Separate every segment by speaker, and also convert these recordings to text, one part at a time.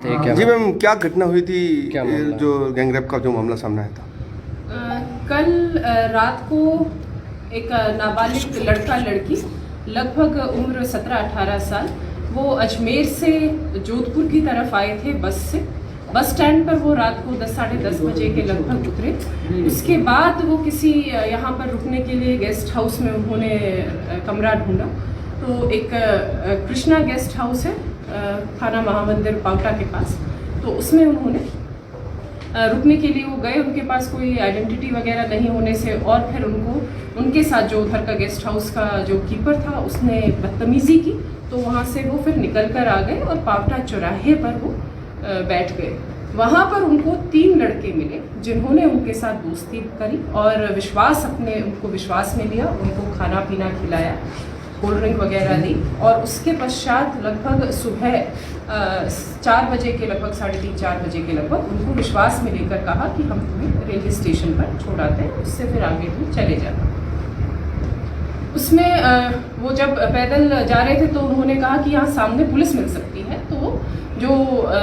Speaker 1: जी ma'am, क्या घटना हुई थी?
Speaker 2: क्या मामला?
Speaker 1: जो गैंगरेप का जो मामला सामने आया था।
Speaker 3: कल रात को एक नाबालिग लड़का लड़की लगभग उम्र 17-18 साल वो अजमेर से जोधपुर की तरफ आए थे बस से। बस स्टैंड पर वो रात को 10 साढ़े 10 बजे के लगभग उतरे। उसके बाद वो किसी यहाँ पर रुकने के लिए गेस्ट हाउस में उन्होंने कमरा ढूंढा। तो एक कृष्णा गेस्ट हाउस है थाना महामंदिर पावटा के पास, तो उसमें उन्होंने रुकने के लिए वो गए। उनके पास कोई आइडेंटिटी वगैरह नहीं होने से और फिर उनके साथ जो उधर का गेस्ट हाउस का जो कीपर था उसने बदतमीज़ी की, तो वहाँ से वो फिर निकल कर आ गए और पावटा चौराहे पर वो बैठ गए। वहाँ पर उनको 3 लड़के मिले जिन्होंने उनके साथ दोस्ती करी और उनको विश्वास में लिया, उनको खाना पीना खिलाया, कोल्ड ड्रिंक वगैरह दी। और उसके पश्चात लगभग सुबह 4 बजे के लगभग 3:30-4 बजे के लगभग उनको विश्वास में लेकर कहा कि हम तुम्हें रेलवे स्टेशन पर छोड़ आते हैं, उससे फिर आगे भी चले जाना। उसमें वो जब पैदल जा रहे थे तो उन्होंने कहा कि यहाँ सामने पुलिस मिल सकती है। तो जो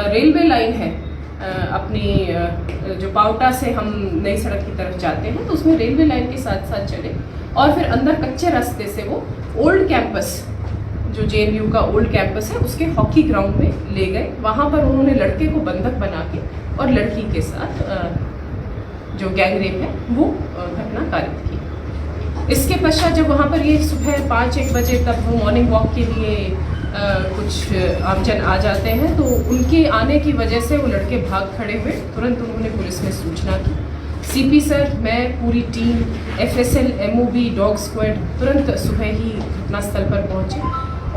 Speaker 3: रेलवे लाइन है अपनी जो पावटा से हम नई सड़क की तरफ जाते हैं, तो उसमें रेलवे लाइन के साथ साथ चले और फिर अंदर कच्चे रास्ते से वो ओल्ड कैंपस जो JNU का ओल्ड कैंपस है उसके हॉकी ग्राउंड में ले गए। वहाँ पर उन्होंने लड़के को बंधक बना के और लड़की के साथ जो गैंगरेप है वो घटना कारित की। इसके पश्चात जब वहाँ पर ये सुबह 5-1 बजे तक वो मॉर्निंग वॉक के लिए कुछ आमजन आ जाते हैं, तो उनके आने की वजह से वो लड़के भाग खड़े हुए। तुरंत उन्होंने पुलिस में सूचना की। CP सर, मैं, पूरी team, FSL, MOB, dog squad तुरंत सुबह ही घटनास्थल पर पहुंचे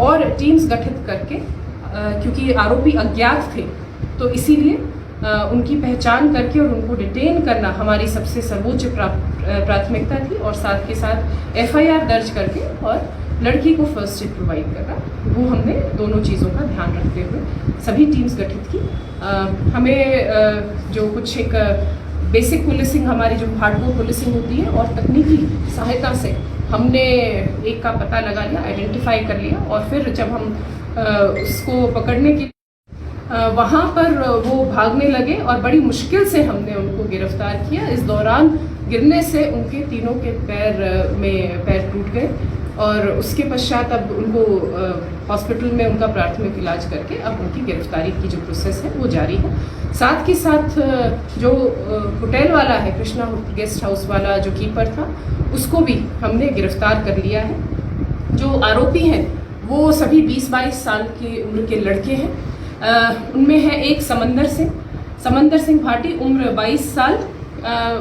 Speaker 3: और टीम्स गठित करके क्योंकि आरोपी अज्ञात थे तो इसीलिए उनकी पहचान करके और उनको डिटेन करना हमारी सबसे सर्वोच्च प्राथमिकता थी और साथ के साथ FIR दर्ज करके और लड़की को फर्स्ट एड प्रोवाइड करना, वो हमने दोनों चीज़ों का ध्यान रखते हुए सभी टीम्स गठित की। हमें जो कुछ एक बेसिक पुलिसिंग हमारी जो हार्डकोर पुलिसिंग होती है और तकनीकी सहायता से हमने एक का पता लगा लिया, आइडेंटिफाई कर लिया और फिर जब हम उसको पकड़ने की वहाँ पर वो भागने लगे और बड़ी मुश्किल से हमने उनको गिरफ्तार किया। इस दौरान गिरने से उनके तीनों के पैर टूट गए और उसके पश्चात अब उनको हॉस्पिटल में उनका प्राथमिक इलाज करके अब उनकी गिरफ्तारी की जो प्रोसेस है वो जारी है। साथ के साथ जो होटल वाला है, कृष्णा गेस्ट हाउस वाला जो कीपर था, उसको भी हमने गिरफ्तार कर लिया है। जो आरोपी हैं वो सभी 20-22 साल की उम्र के लड़के हैं। उनमें है एक समंदर सिंह भाटी, उम्र 22 साल,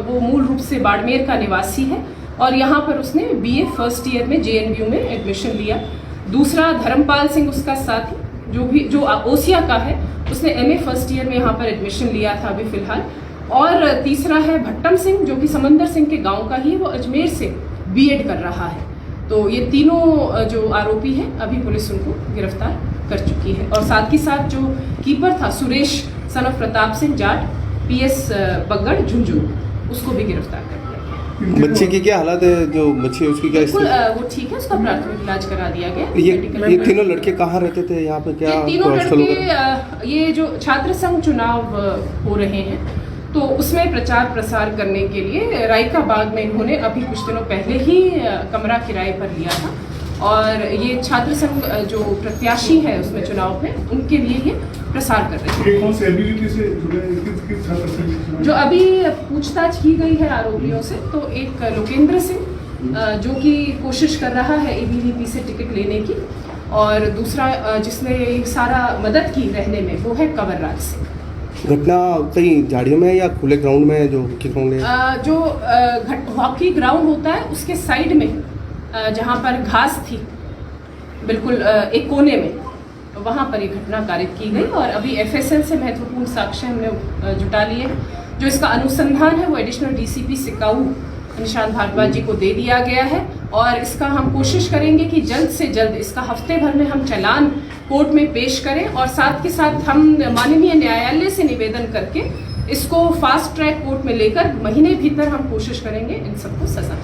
Speaker 3: वो मूल रूप से बाड़मेर का निवासी है और यहाँ पर उसने BA फर्स्ट ईयर में JNU में एडमिशन लिया। दूसरा धर्मपाल सिंह उसका साथी जो ओसिया का है, उसने MA फर्स्ट ईयर में यहाँ पर एडमिशन लिया था अभी फिलहाल। और तीसरा है भट्टम सिंह जो कि समंदर सिंह के गांव का ही, वो अजमेर से B.Ed कर रहा है। तो ये तीनों जो आरोपी हैं अभी पुलिस उनको गिरफ्तार कर चुकी है और साथ ही साथ जो कीपर था Suresh son of Pratap Singh Jat PS बगड़ झुंझुनू, उसको भी गिरफ्तार कर दिया।
Speaker 1: बच्चे की क्या हालत है? जो बच्चे उसकी क्या
Speaker 3: बिल्कुल वो ठीक है, उसका प्राथमिक इलाज करा दिया गया।
Speaker 1: ये तीनों लड़के कहाँ रहते थे? यहाँ पे क्या
Speaker 3: ये तीनों लड़के ये जो छात्र संघ चुनाव हो रहे हैं तो उसमें प्रचार प्रसार करने के लिए रायका बाग में इन्होंने अभी कुछ दिनों पहले ही कमरा किराए पर लिया था और ये छात्र संघ जो प्रत्याशी है उसमें चुनाव में उनके लिए ये प्रसार कर रहे हैं। जो अभी पूछताछ की गई है आरोपियों से, तो एक लोकेंद्र सिंह जो कि कोशिश कर रहा है ABVP से टिकट लेने की और दूसरा जिसने सारा मदद की रहने में वो है कंवर राज सिंह।
Speaker 1: घटना कहीं झाड़ियों में या खुले ग्राउंड में? जो हॉकी ग्राउंड है,
Speaker 3: जो हॉकी ग्राउंड होता है उसके साइड में जहाँ पर घास थी बिल्कुल एक कोने में, वहाँ पर ये घटना कारित की गई और अभी FSL से महत्वपूर्ण साक्ष्य हमने जुटा लिए। जो इसका अनुसंधान है वो एडिशनल DCP सिकाऊ निशांत भारद्वाज जी को दे दिया गया है और इसका हम कोशिश करेंगे कि जल्द से जल्द इसका हफ्ते भर में हम चालान कोर्ट में पेश करें और साथ के साथ हम माननीय न्यायालय से निवेदन करके इसको फास्ट ट्रैक कोर्ट में लेकर महीने भीतर हम कोशिश करेंगे इन सबको सजा।